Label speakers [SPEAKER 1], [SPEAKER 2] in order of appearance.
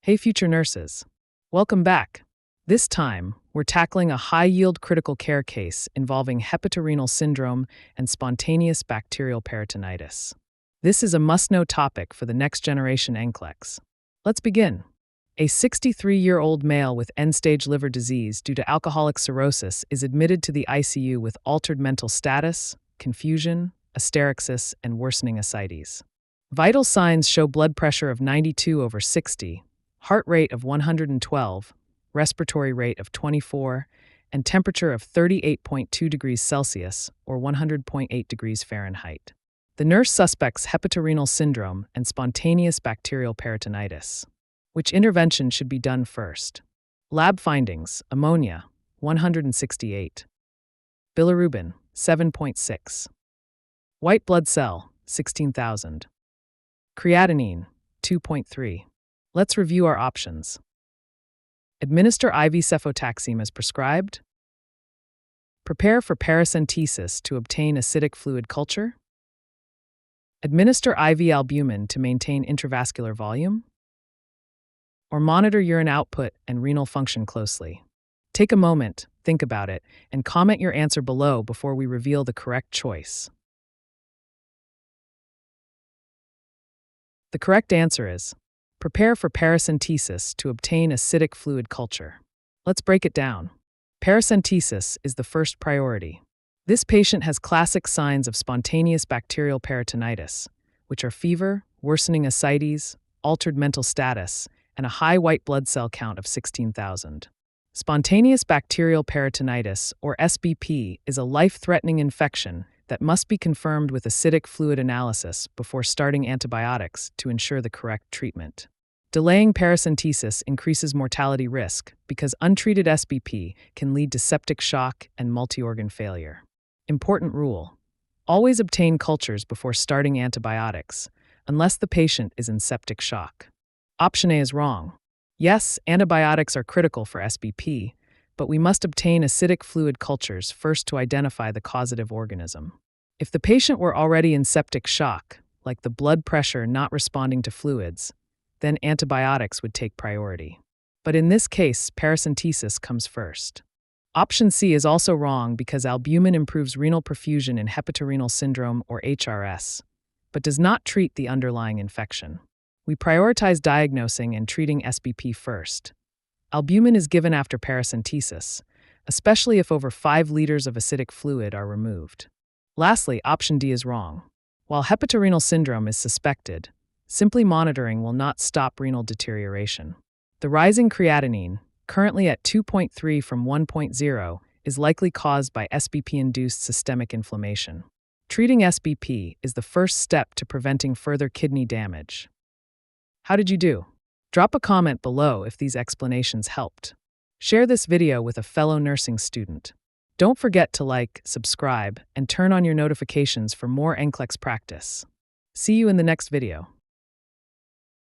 [SPEAKER 1] Hey, future nurses. Welcome back. This time, we're tackling a high-yield critical care case involving hepatorenal syndrome and spontaneous bacterial peritonitis. This is a must-know topic for the next generation NCLEX. Let's begin. A 63-year-old male with end-stage liver disease due to alcoholic cirrhosis is admitted to the ICU with altered mental status, confusion, hysterexis, and worsening ascites. Vital signs show blood pressure of 92/60, heart rate of 112, respiratory rate of 24, and temperature of 38.2 degrees Celsius or 100.8 degrees Fahrenheit. The nurse suspects hepatorenal syndrome and spontaneous bacterial peritonitis. Which intervention should be done first? Lab findings: ammonia, 168. Bilirubin, 7.6. White blood cell, 16,000. Creatinine, 2.3. Let's review our options. Administer IV cefotaxime as prescribed. Prepare for paracentesis to obtain acidic fluid culture. Administer IV albumin to maintain intravascular volume. Or monitor urine output and renal function closely. Take a moment, think about it, and comment your answer below before we reveal the correct choice. The correct answer is: prepare for paracentesis to obtain acidic fluid culture. Let's break it down. Paracentesis is the first priority. This patient has classic signs of spontaneous bacterial peritonitis, which are fever, worsening ascites, altered mental status, and a high white blood cell count of 16,000. Spontaneous bacterial peritonitis, or SBP, is a life-threatening infection that must be confirmed with acidic fluid analysis before starting antibiotics to ensure the correct treatment. Delaying paracentesis increases mortality risk because untreated SBP can lead to septic shock and multi-organ failure. Important rule: always obtain cultures before starting antibiotics, unless the patient is in septic shock. Option A is wrong. Yes, antibiotics are critical for SBP, but we must obtain acidic fluid cultures first to identify the causative organism. If the patient were already in septic shock, like the blood pressure not responding to fluids, then antibiotics would take priority. But in this case, paracentesis comes first. Option C is also wrong because albumin improves renal perfusion in hepatorenal syndrome or HRS, but does not treat the underlying infection. We prioritize diagnosing and treating SBP first. Albumin is given after paracentesis, especially if over 5 liters of acidic fluid are removed. Lastly, option D is wrong. While hepatorenal syndrome is suspected, simply monitoring will not stop renal deterioration. The rising creatinine, currently at 2.3 from 1.0, is likely caused by SBP-induced systemic inflammation. Treating SBP is the first step to preventing further kidney damage. How did you do? Drop a comment below if these explanations helped. Share this video with a fellow nursing student. Don't forget to like, subscribe, and turn on your notifications for more NCLEX practice. See you in the next video.